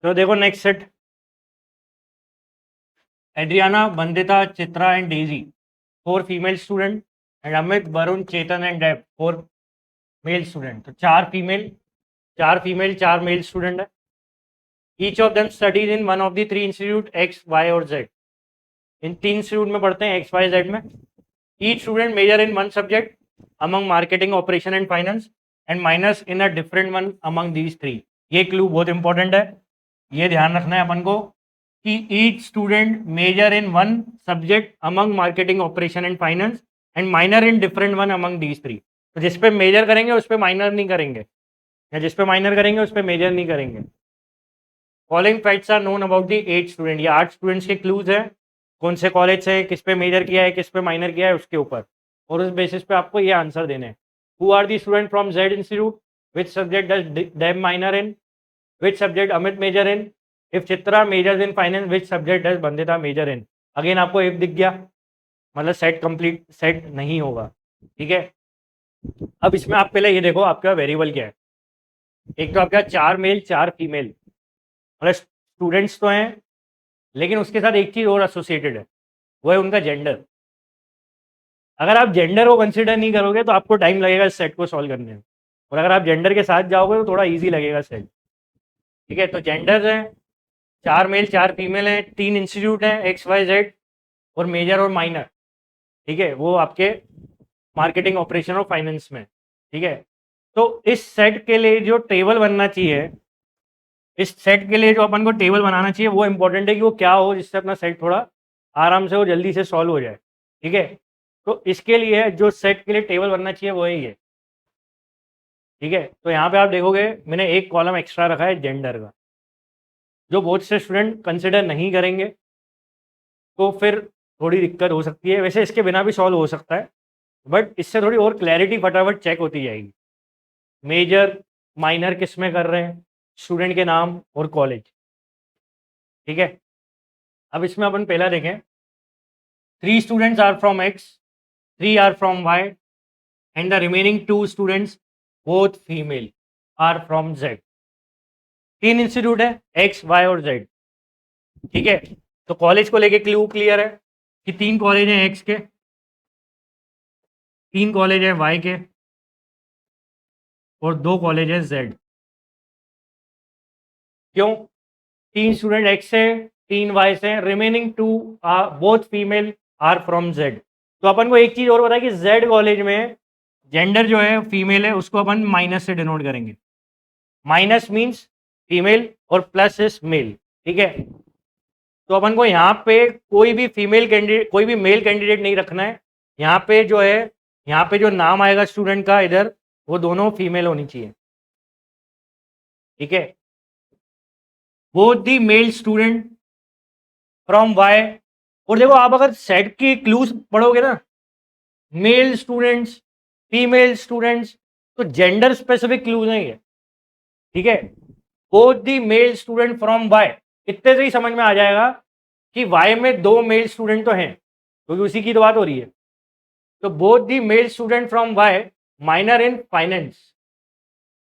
तो देखो next set, Adriana, Bandita, Chitra and Daisy, 4 female student, and Amit, Varun, Chetan and Dave, 4 male student. तो 4 female, 4 male student है। Each of them studies in one of the 3 institute X Y और Z. इन 3 institute में पढ़ते हैं, X Y Z में। Each student major in one subject among marketing, operation and finance, and minus in a different one among these 3। ये clue बहुत important है, ये ध्यान रखना है अपन को कि each student major in one subject among marketing, operation and finance, and minor in different one among these 3। तो जिस पे मेजर करेंगे उस पे माइनर नहीं करेंगे, या जिस पे माइनर करेंगे उस पे मेजर नहीं करेंगे। Following facts are known about the 8 student. ये 8 स्टूडेंट्स के क्लूज हैं, कौन से कॉलेज से, किस पे मेजर किया है, किस पे माइनर किया है, उसके ऊपर, और उस बेसिस पे आपको ये आंसर देने हैं। Who are the student from Z institute, which subject does them minor in, which subject Amit major in, if Chitra majors in finance, which subject does Bandita major in. Again आपको इफ दिख गया मतलब सेट कंप्लीट, सेट नहीं होगा, ठीक है। अब इसमें आप पहले ये देखो आपका वेरिएबल क्या है। एक तो आपका 4 मेल 4 फीमेल, मतलब स्टूडेंट्स तो हैं, लेकिन उसके साथ एक चीज और एसोसिएटेड है, वो है उनका जेंडर। अगर आप जेंडर को कंसिडर नहीं करोगे तो आपको टाइम लगेगा इस सेट को सॉल्व करने में, और अगर आप जेंडर के साथ जाओगे तो थोड़ा इजी लगेगा सेट, ठीक है। तो जेंडर्स हैं, 4 मेल 4 फीमेल हैं, 3 इंस्टीट्यूट हैं एक्स वाई जेड, और मेजर और माइनर, ठीक है, वो आपके मार्केटिंग, ऑपरेशन और फाइनेंस में, ठीक है। तो इस सेट के लिए जो टेबल बनना चाहिए, इस सेट के लिए जो अपन को टेबल बनाना चाहिए वो इंपॉर्टेंट है कि वो क्या हो, जिससे अपना सेट थोड़ा आराम से और जल्दी से सॉल्व हो जाए, ठीक है। तो इसके लिए जो सेट के लिए टेबल बनना चाहिए वो है ये, ठीक है। तो यहाँ पे आप देखोगे मैंने एक कॉलम एक्स्ट्रा रखा है जेंडर का, जो बहुत से स्टूडेंट कंसिडर नहीं करेंगे, तो फिर थोड़ी दिक्कत हो सकती है। वैसे इसके बिना भी सॉल्व हो सकता है, बट इससे थोड़ी और क्लैरिटी फटाफट चेक होती जाएगी। मेजर माइनर किस में कर रहे हैं, स्टूडेंट के नाम और कॉलेज, ठीक है। अब इसमें अपन पहला देखें, 3 students are from X, 3 are from Y, and the remaining 2 students both female are from Z. 3 institute है एक्स वाई और जेड, ठीक है। तो कॉलेज को लेके क्लू क्लियर है कि 3 कॉलेज हैं एक्स के, 3 कॉलेज हैं वाई के, और 2 कॉलेज हैं जेड। क्यों? 3 स्टूडेंट एक्स से, 3 वाई से, remaining 2 are both female are from Z. तो अपन को एक चीज और पता है कि जेड कॉलेज में जेंडर जो है फीमेल है, उसको अपन माइनस से डिनोट करेंगे। माइनस मीन्स फीमेल और प्लस इज मेल, ठीक है। तो अपन को यहाँ पे कोई भी फीमेल कैंडिडेट, कोई भी मेल कैंडिडेट नहीं रखना है। यहाँ पे जो है, यहाँ पे जो नाम आएगा स्टूडेंट का इधर, वो दोनों फीमेल होनी चाहिए, ठीक है। Both the male student from Y. और देखो आप अगर सेट की क्लूज पढ़ोगे ना, मेल स्टूडेंट्स, फीमेल स्टूडेंट्स, तो जेंडर स्पेसिफिक क्लूज है ये, ठीक है। Both the male student from Y, इतने से ही समझ में आ जाएगा कि वाई में 2 मेल स्टूडेंट तो हैं, क्योंकि उसी की तो बात हो रही है। तो both the male student from Y, minor in finance.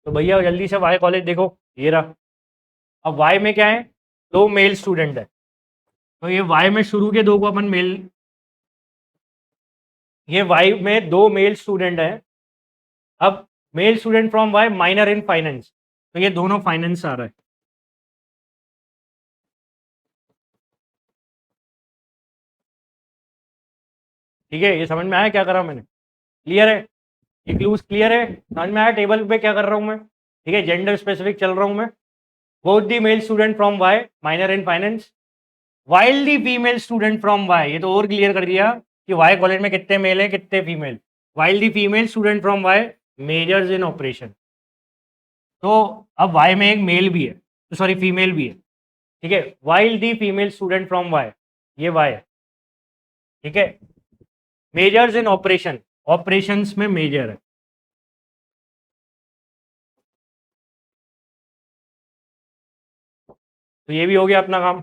तो भैया जल्दी से वाई कॉलेज देखो, ये रहा। अब वाई में क्या है, 2 मेल स्टूडेंट है, तो ये वाई में शुरू के 2 को अपन मेल, ये वाई में 2 मेल स्टूडेंट है। अब male student from Y, minor in finance, तो ये दोनों फाइनेंस आ रहा है, ठीक है। ये समझ में आया क्या करा मैंने, क्लियर है? ये क्लूज क्लियर है, समझ में आया टेबल पे क्या कर रहा हूं मैं, ठीक है। जेंडर स्पेसिफिक चल रहा हूं मैं। Both the male student from Y, minor in finance, while the female student from Y. ये तो और क्लियर कर दिया कि वाई कॉलेज में कितने मेल है कितने female. While the female student from Y, majors in operation. तो अब वाई में एक मेल भी है, तो सॉरी फीमेल भी है, ठीक है। While the female student from Y, ये वाई है, ठीक है। मेजर्स इन ऑपरेशन, ऑपरेशंस में मेजर है, तो ये भी हो गया अपना काम।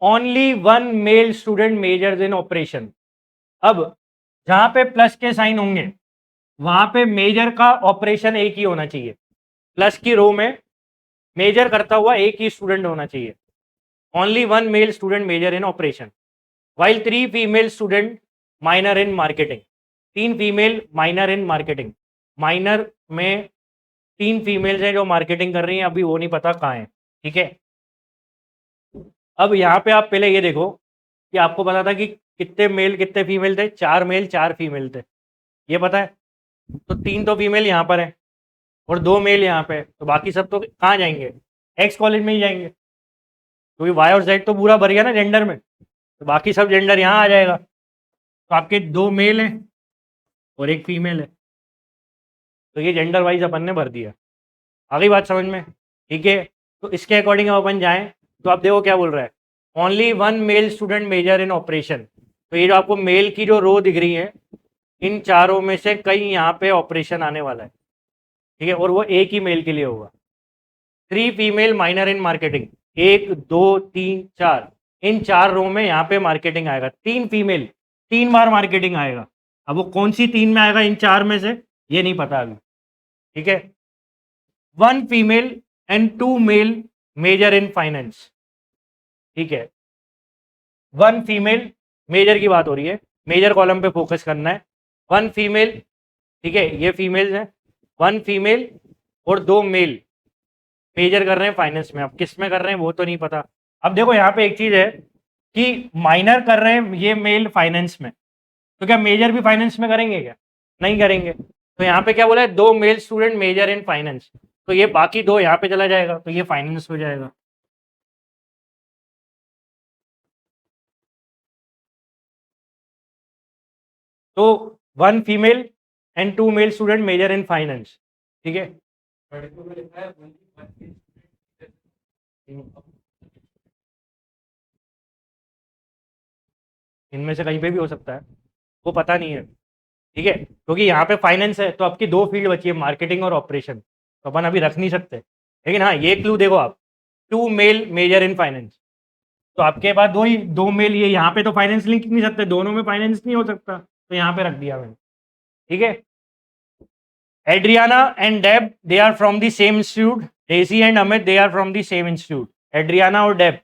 Only one male student majors in operation. अब जहां पे प्लस के साइन होंगे वहां पे मेजर का ऑपरेशन एक ही होना चाहिए। प्लस की रो में मेजर करता हुआ एक ही स्टूडेंट होना चाहिए। Only one male student major in operation, while 3 female student minor in marketing. 3 female minor in marketing, minor में 3 फीमेल्स हैं जो मार्केटिंग कर रही हैं, अभी वो नहीं पता कहाँ है। ठीक है, अब यहाँ पे आप पहले ये देखो कि आपको पता था कि कितने मेल कितने फीमेल थे, 4 मेल 4 फीमेल थे, ये पता है। तो 3 तो फीमेल यहाँ पर है और 2 मेल यहाँ पे है, तो बाकी सब तो कहाँ जाएंगे, एक्स कॉलेज में ही जाएंगे, क्योंकि वाई और जेड तो पूरा भर गया ना जेंडर में, तो बाकी सब जेंडर यहाँ आ जाएगा। तो आपके 2 मेल हैं और 1 फीमेल है, तो ये जेंडर वाइज अपन ने भर दिया। आ गई बात समझ में? ठीक है, तो इसके अकॉर्डिंग अपन जाएं तो आप देखो क्या बोल रहा है, only one male student major in operation. तो ये जो आपको मेल की जो रो दिख रही है, इन चारों में से कई यहाँ पे ऑपरेशन आने वाला है। ठीक है, और वो एक ही मेल के लिए होगा। 3 फीमेल माइनर इन मार्केटिंग, 1 2 3 4, इन 4 रो में यहाँ पे मार्केटिंग आएगा। 3 फीमेल 3 बार मार्केटिंग आएगा, अब वो कौन सी 3 में आएगा इन 4 में से ये नहीं पता अभी। ठीक है, 1 female and 2 male major in finance. ठीक है, 1 फीमेल, मेजर की बात हो रही है, मेजर कॉलम पे फोकस करना है। 1 फीमेल, ठीक है ये फीमेल्स हैं, 1 फीमेल और 2 मेल मेजर कर रहे हैं फाइनेंस में। अब किस में कर रहे हैं वो तो नहीं पता। अब देखो यहाँ पे एक चीज है कि माइनर कर रहे हैं ये मेल फाइनेंस में, तो क्या मेजर भी फाइनेंस में करेंगे क्या? नहीं करेंगे। तो यहाँ पे क्या बोला है, 2 male student major in finance, तो ये बाकी 2 यहाँ पे चला जाएगा, तो ये फाइनेंस हो जाएगा। तो 1 female and 2 male student major in finance. ठीक है, इनमें से कहीं पे भी हो सकता है, वो पता नहीं है। ठीक है, क्योंकि यहाँ पे फाइनेंस है तो आपकी 2 फील्ड बची है, मार्केटिंग और ऑपरेशन, तो अपन अभी रख नहीं सकते। लेकिन हाँ ये क्लू देखो आप, 2 मेल मेजर इन फाइनेंस, तो आपके पास 2 मेल, ये यहाँ पे तो फाइनेंस लिंक नहीं सकते, दोनों में फाइनेंस नहीं हो सकता, तो यहाँ पे रख दिया मैंने। ठीक है, Adriana and Deb they are from the same institute, Daisy and Amit they are from the same institute. Adriana और डेब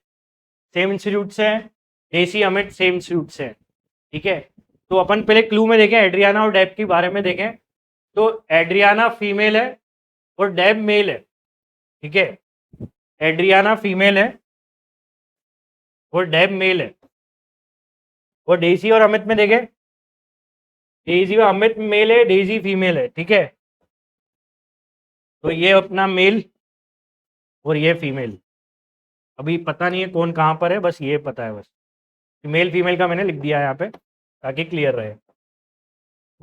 सेम इंस्टीट्यूट से हैं, डेसी अमित सेम इंस्टीट्यूट से हैं। ठीक है, तो अपन पहले क्लू में देखें, एड्रियाना और डेब के बारे में देखें, तो एड्रियाना फीमेल है और डेब मेल है। ठीक है, एड्रियाना फीमेल है और डेब मेल है। और डेजी और अमित में देखें, डेजी और अमित मेल है, डेजी फीमेल है। ठीक है, तो ये अपना मेल और ये फीमेल, अभी पता नहीं है कौन कहाँ पर है, बस ये पता है, बस मेल फीमेल का मैंने लिख दिया है यहाँ पे ताकि क्लियर रहे।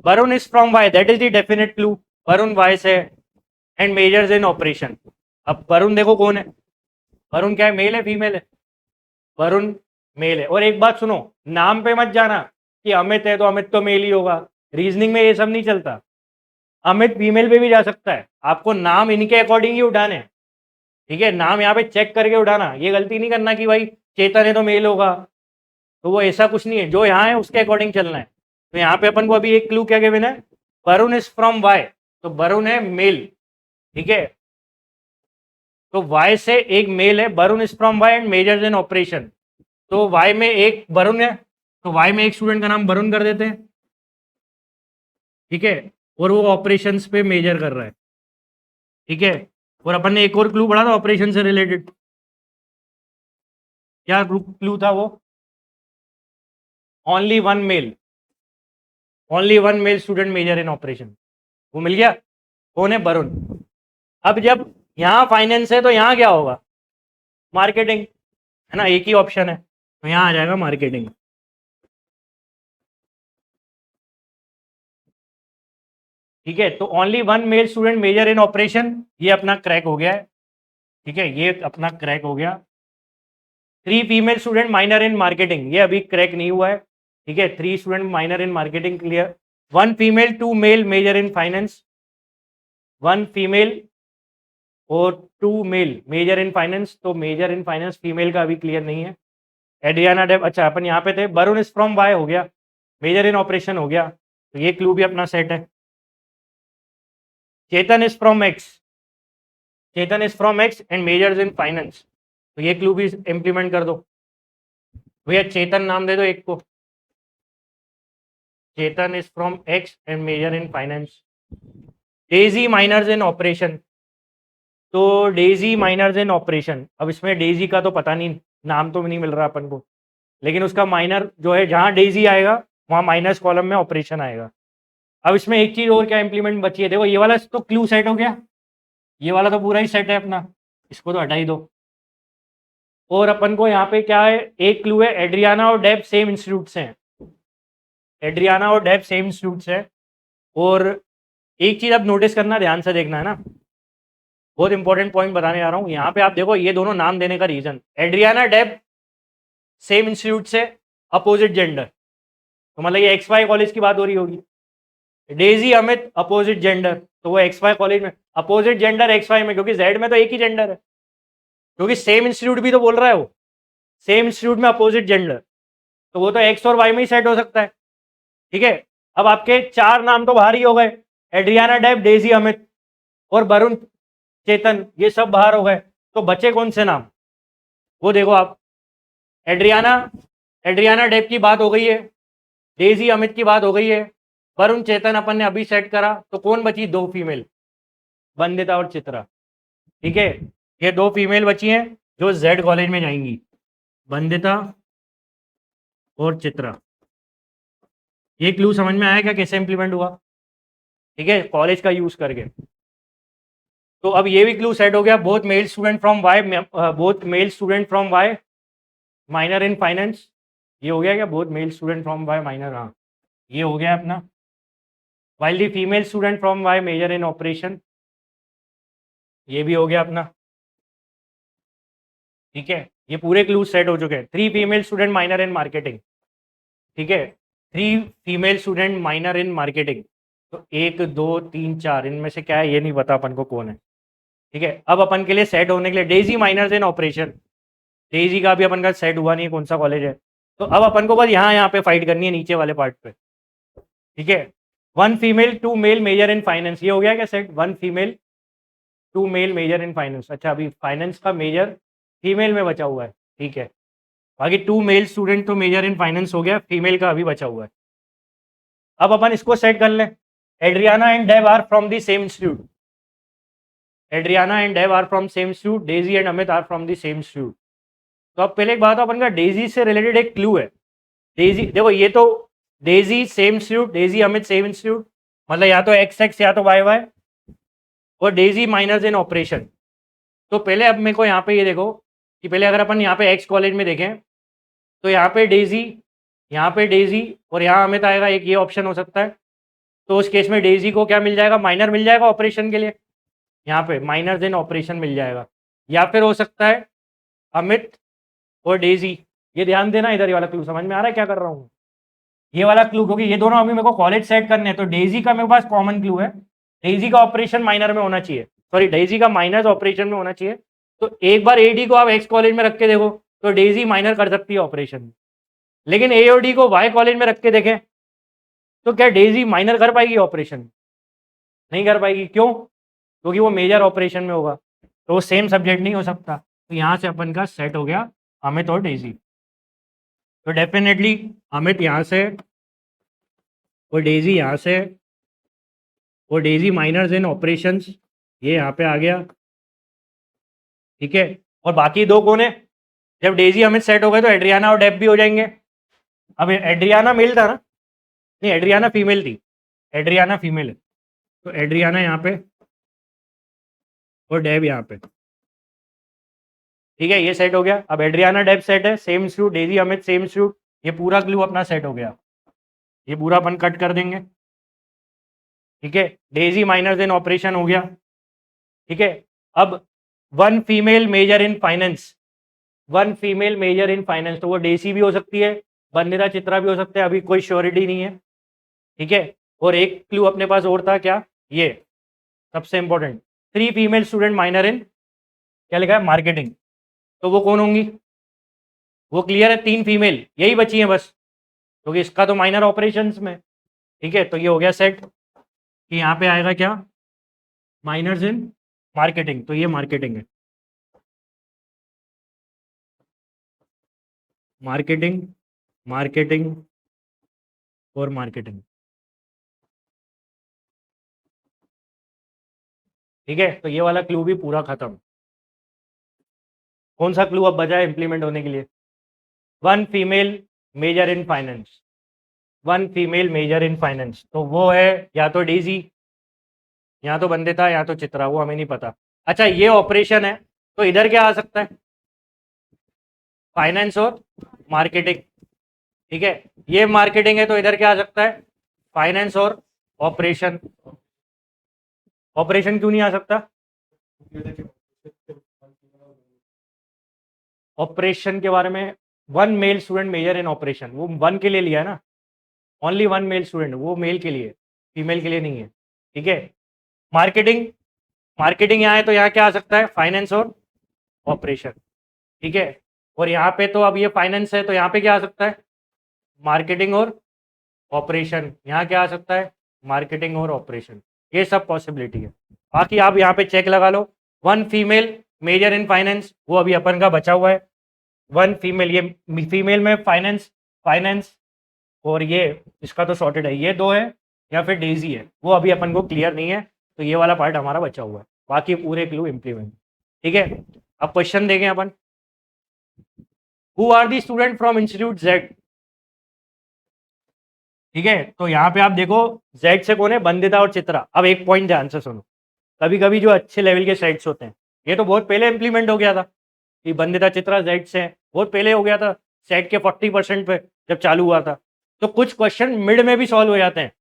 Varun is from Y, that is the definite clue, Varun Y से एंड मेजर्स इन ऑपरेशन। अब वरुण देखो कौन है, वरुण क्या है, मेल है फीमेल है? वरुण मेल है। और एक बात सुनो, नाम पे मत जाना कि अमित है तो अमित तो मेल ही होगा, रीजनिंग में ये सब नहीं चलता। अमित फीमेल पे भी जा सकता है, आपको नाम इनके अकॉर्डिंग ही उठाने हैं। ठीक है, नाम यहाँ पे चेक करके उठाना, ये गलती नहीं करना कि भाई चेतन है तो मेल होगा, तो वो ऐसा कुछ नहीं है, जो यहाँ है उसके अकॉर्डिंग चलना है। तो यहाँ पे अपन को अभी एक क्लू क्या गिवन है, वरुण इज फ्रॉम वाई, तो वरुण है मेल। ठीक है, तो वाई से एक मेल है, Varun is from Y and majors in operation. तो वाई में एक वरुण है, तो वाई में एक स्टूडेंट का नाम वरुण कर देते हैं। ठीक है, और वो ऑपरेशंस पे मेजर कर रहा है। ठीक है, और अपन ने एक और क्लू पढ़ा था ऑपरेशन से रिलेटेड, क्या क्लू था वो, only one male, only one male student major in operation, वो मिल गया। कौन है, वरुण। अब जब यहाँ फाइनेंस है तो यहाँ क्या होगा, मार्केटिंग है ना, एक ही ऑप्शन है, तो यहाँ आ जाएगा मार्केटिंग। ठीक है, तो only one male student major in operation, ये अपना क्रैक हो गया है। ठीक है, ये अपना क्रैक हो गया। 3 female student minor in marketing, ये अभी क्रैक नहीं हुआ है। ठीक है, 3 student minor in marketing clear. 1 female 2 male major in finance, 1 female और 2 मेल मेजर इन फाइनेंस, तो मेजर इन फाइनेंस फीमेल का अभी क्लियर नहीं है। एडियाना डेब, अच्छा अपन यहाँ पे थे, वरुण इज फ्रॉम वाई हो गया, मेजर इन ऑपरेशन हो गया, तो ये क्लू भी अपना सेट है। Chetan is from X, Chetan is from X and majors in finance, तो ये क्लू भी इम्प्लीमेंट कर दो भैया। चेतन नाम दे दो एक को, Chetan is from X and major in finance. Daisy minors in operation, तो डेजी माइनर्स इन ऑपरेशन, अब इसमें डेजी का तो पता नहीं, नाम तो नहीं मिल रहा अपन को, लेकिन उसका माइनर जो है जहां डेजी आएगा वहां माइनस कॉलम में ऑपरेशन आएगा। अब इसमें एक चीज और क्या इंप्लीमेंट बची है, देखो ये वाला तो क्लू सेट हो गया, ये वाला तो पूरा ही सेट है अपना, इसको तो हटा ही दो। और अपन को यहाँ पे क्या है, एक क्लू है, एड्रियाना और डेब सेम इंस्टीट्यूट से हैं, एड्रियाना और डेब सेम इंस्टीट्यूट से है। और एक चीज अब नोटिस करना, ध्यान से देखना है ना, बहुत इंपॉर्टेंट पॉइंट बताने जा रहा हूँ। यहाँ पे आप देखो ये दोनों नाम देने का रीजन, एड्रियाना डेब सेम इंस्टीट्यूट से, अपोजिट जेंडर, तो मतलब ये एक्स वाई कॉलेज की बात हो रही होगी। डेजी अमित अपोजिट जेंडर, तो वो एक्स वाई कॉलेज में, अपोजिट जेंडर एक्स वाई में, क्योंकि जेड में तो एक ही जेंडर है, क्योंकि सेम इंस्टीट्यूट भी तो बोल रहा है वो, सेम इंस्टीट्यूट में अपोजिट जेंडर, तो वो तो एक्स और वाई में ही सेट हो सकता है। ठीक है, अब आपके चार नाम तो बाहर ही हो गए, एड्रियाना डेब, डेजी अमित और वरुण चेतन, ये सब बाहर हो गए, तो बचे कौन से नाम, वो देखो आप। एड्रियाना एड्रियाना डेब की बात हो गई है, डेजी अमित की बात हो गई है, वरुण चेतन अपन ने अभी सेट करा, तो कौन बची, दो फीमेल, वंदिता और चित्रा। ठीक है, ये दो फीमेल बची हैं जो जेड कॉलेज में जाएंगी, वंदिता और चित्रा। ये क्लू समझ में आया क्या, कैसे इंप्लीमेंट हुआ? ठीक है, कॉलेज का यूज करके। तो अब ये भी क्लू सेट हो गया, both male student from Y, both male student from Y minor in finance, ये हो गया क्या, both male student from Y minor, हाँ ये हो गया अपना। While the female student from Y major in operation, ये भी हो गया अपना। ठीक है, ये पूरे क्लू सेट हो चुके हैं। Three female student minor in marketing, ठीक है, three female student minor in marketing, तो एक दो तीन चार, इनमें से क्या है ये नहीं पता अपन को कौन है। ठीक है, अब अपन के लिए सेट होने के लिए, Daisy minors in operation, Daisy का भी अपन का सेट हुआ नहीं है कौन सा कॉलेज है, तो अब अपन को बस यहाँ पे फाइट करनी है नीचे वाले पार्ट पे। ठीक है, one female two male major in finance, ये हो गया क्या set, one female two male major in finance. अच्छा, अभी फाइनेंस का मेजर फीमेल में बचा हुआ है, ठीक है, बाकी टू मेल स्टूडेंट तो मेजर इन फाइनेंस हो गया, फीमेल का अभी बचा हुआ है। अब अपन इसको सेट कर लें, Adriana and Dave are from the same institute, Adriana and Dave are from same institute, Daisy and Amit are from the same institute. तो अब पहले एक बात, अपन का डेजी से रिलेटेड एक क्लू है, डेजी देखो ये तो, Daisy same institute, Daisy Amit same institute, मतलब या तो एक्स एक्स या तो वाई वाई, और डेजी माइनर्स इन ऑपरेशन। तो पहले अब मेरे को यहाँ पे ये देखो कि पहले अगर अपन यहाँ पे एक्स कॉलेज में देखें, तो यहाँ पे डेजी, यहाँ पे डेजी और यहाँ अमित आएगा, एक ये ऑप्शन हो सकता है। तो उस केस में डेजी को क्या मिल जाएगा, माइनर मिल जाएगा ऑपरेशन के लिए, यहाँ पे माइनर्स इन ऑपरेशन मिल जाएगा। या फिर हो सकता है अमित और डेजी, ये ध्यान देना, इधर ये वाला क्लू समझ में आ रहा है क्या कर रहा हूँ, ये वाला क्लू, क्योंकि ये दोनों अभी मेरे को कॉलेज सेट करने हैं, तो डेजी का मेरे पास कॉमन क्लू है, डेजी का ऑपरेशन माइनर में होना चाहिए, सॉरी डेजी का माइनर ऑपरेशन में होना चाहिए। तो एक बार एडी को आप एक्स कॉलेज में रख के देखो, तो डेजी माइनर कर सकती है ऑपरेशन, लेकिन ए और डी को वाई कॉलेज में रख के देखें, तो क्या डेजी माइनर कर पाएगी ऑपरेशन? नहीं कर पाएगी, क्यों? क्योंकि वो मेजर ऑपरेशन में होगा, तो वो सेम सब्जेक्ट नहीं हो सकता। तो यहाँ से अपन का सेट हो गया अमित और डेजी, तो डेफिनेटली अमित यहाँ से और डेजी यहाँ से, और डेजी माइनर्स इन ऑपरेशंस, ये यहाँ पे आ गया। ठीक है, और बाकी दो कौन है, जब डेजी अमित सेट हो गए तो एड्रियाना और डेब भी हो जाएंगे। अब एड्रियाना मेल था ना, नहीं एड्रियाना फीमेल थी, एड्रियाना फीमेल है, तो एड्रियाना यहाँ पे और डेब यहाँ पे। ठीक है, ये सेट हो गया। अब एड्रियाना डेब सेट है, same institute, Daisy Amit same institute, ये पूरा क्लू अपना सेट हो गया, ये पूरा अपन कट कर देंगे। ठीक है, डेजी माइनर्स इन ऑपरेशन हो गया। ठीक है, अब one female major in finance, one female major in finance, तो वो डेसी भी हो सकती है, वंदिता चित्रा भी हो सकते हैं, अभी कोई श्योरिटी नहीं है। ठीक है, और एक क्लू अपने पास और था, क्या, ये सबसे important, three female student minor in, क्या लिखा है, मार्केटिंग, तो वो कौन होंगी, वो क्लियर है, तीन फीमेल यही बची हैं बस, क्योंकि इसका तो माइनर ऑपरेशंस में। ठीक है, तो ये हो गया सेट कि यहाँ पे आएगा क्या, माइनर्स इन मार्केटिंग, तो ये मार्केटिंग है, मार्केटिंग, मार्केटिंग और मार्केटिंग। ठीक है, तो ये वाला क्लू भी पूरा खत्म। कौन सा क्लू अब बचा है इंप्लीमेंट होने के लिए? One female major in finance, one female major in finance, तो वो है या तो डेजी, या तो बंदिता, या तो चित्रा, वो हमें नहीं पता। अच्छा, ये ऑपरेशन है तो इधर क्या आ सकता है? फाइनेंस और मार्केटिंग। ठीक है, ये मार्केटिंग है तो इधर क्या आ सकता है? फाइनेंस और ऑपरेशन। ऑपरेशन क्यों नहीं आ सकता? ऑपरेशन के बारे में, one male student major in operation, वो वन के लिए लिया है ना, ओनली वन मेल स्टूडेंट, वो मेल के लिए, फीमेल के लिए नहीं है। ठीक है, मार्केटिंग, मार्केटिंग यहाँ है तो यहाँ क्या आ सकता है? फाइनेंस और ऑपरेशन। ठीक है, और यहाँ पे तो अब ये फाइनेंस है तो यहाँ पे क्या आ सकता है? मार्केटिंग और ऑपरेशन। यहाँ क्या आ सकता है? मार्केटिंग और ऑपरेशन। ये सब पॉसिबिलिटी है। बाकी आप यहाँ पे चेक लगा लो, one female major in finance, वो अभी अपन का बचा हुआ है। वन फीमेल, ये फीमेल में फाइनेंस, फाइनेंस और ये इसका तो सॉर्टेड है, ये दो है, या फिर डेजी है, वो अभी अपन को क्लियर नहीं है, तो ये वाला पार्ट हमारा बचा हुआ है। बाकी पूरे क्लू इम्प्लीमेंट। ठीक है, अब क्वेश्चन देखें अपन। Who are the student from institute Z? ठीक है, तो यहाँ पे आप देखो जेड से कौन है? बंदिता और चित्रा। अब एक पॉइंट ध्यान से सुनो, कभी कभी जो अच्छे लेवल के सेट्स होते हैं, ये तो बहुत पहले इंप्लीमेंट हो गया था कि बंदिता चित्रा जेड से हैं, बहुत पहले हो गया था, सेट के 40% पे जब चालू हुआ था। तो कुछ क्वेश्चन मिड में भी सॉल्व हो जाते हैं,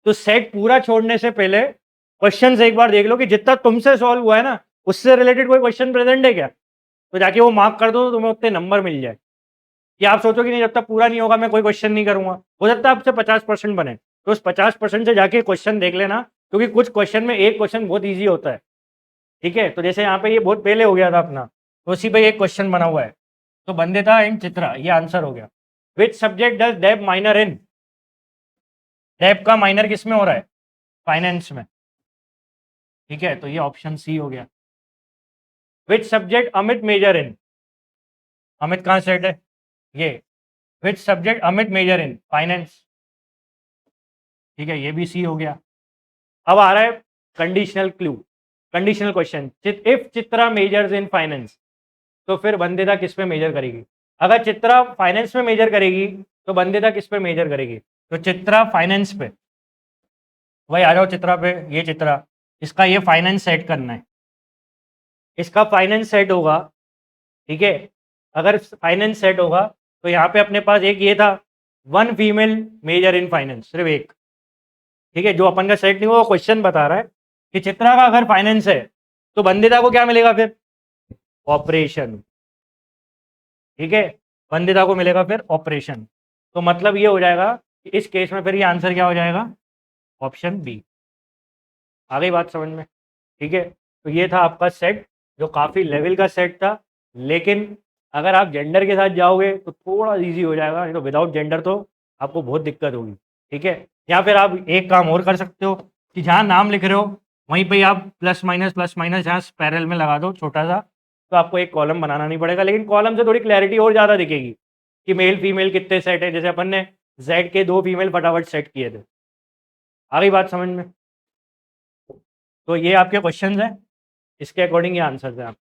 तो सेट पूरा छोड़ने से पहले क्वेश्चन एक बार देख लो कि जितना तुमसे सॉल्व हुआ है ना, उससे रिलेटेड कोई क्वेश्चन प्रेजेंट है क्या, तो जाके वो मार्क कर दो तो तुम्हें उतने नंबर मिल जाए। कि आप सोचो कि नहीं, जब तक पूरा नहीं होगा मैं कोई क्वेश्चन नहीं करूंगा, हो सकता है आपसे 50% बने, तो उस 50% से जाके क्वेश्चन देख लेना, क्योंकि कुछ क्वेश्चन में एक क्वेश्चन बहुत ईजी होता है। ठीक है, तो जैसे यहाँ पे ये बहुत पहले हो गया था अपना, तो उसी पे एक क्वेश्चन बना हुआ है, तो बंदिता एंड चित्रा, ये आंसर हो गया। विच सब्जेक्ट डज डेब माइनर इन? डेब का माइनर किस में हो रहा है? फाइनेंस में। ठीक है, तो ये ऑप्शन सी हो गया। Which subject Amit major in? Amit कहाँ सेट है? ये। Which subject Amit major in? Finance. ठीक है, ये भी सी हो गया। अब आ रहा है conditional clue, conditional question. If Chitra majors in finance, तो फिर बंदिता किस पे मेजर करेगी? अगर चित्रा फाइनेंस में मेजर करेगी तो बंदिता किस पे मेजर करेगी? तो चित्रा फाइनेंस पे। वही आ जाओ चित्रा पे, ये चित्रा, इसका ये फाइनेंस सेट करना है, इसका फाइनेंस सेट होगा। ठीक है, अगर फाइनेंस सेट होगा तो यहाँ पे अपने पास एक ये था, one female major in finance, सिर्फ एक। ठीक है, जो अपन का सेट नहीं हुआ, वो क्वेश्चन बता रहा है कि चित्रा का अगर फाइनेंस है तो बंदिता को क्या मिलेगा फिर? ऑपरेशन। ठीक है, बंदिता को मिलेगा फिर ऑपरेशन। तो मतलब ये हो जाएगा कि इस केस में फिर ये आंसर क्या हो जाएगा? Option B. आ गई बात समझ में? ठीक है, तो ये था आपका सेट, जो काफ़ी लेवल का सेट था, लेकिन अगर आप जेंडर के साथ जाओगे तो थोड़ा इजी हो जाएगा, नहीं तो विदाउट जेंडर तो आपको बहुत दिक्कत होगी। ठीक है, या फिर आप एक काम और कर सकते हो कि जहाँ नाम लिख रहे हो वहीं पे आप प्लस माइनस जहाँ स्पैरल में लगा दो छोटा सा, तो आपको एक कॉलम बनाना नहीं पड़ेगा, लेकिन कॉलम से थोड़ी क्लैरिटी और ज़्यादा दिखेगी कि मेल फीमेल कितने सेट है, जैसे अपन ने जेड के 2 फीमेल फटाफट सेट किए थे। आ गई बात समझ में? तो ये आपके क्वेश्चंस हैं, इसके अकॉर्डिंग ये आंसर्स हैं आप।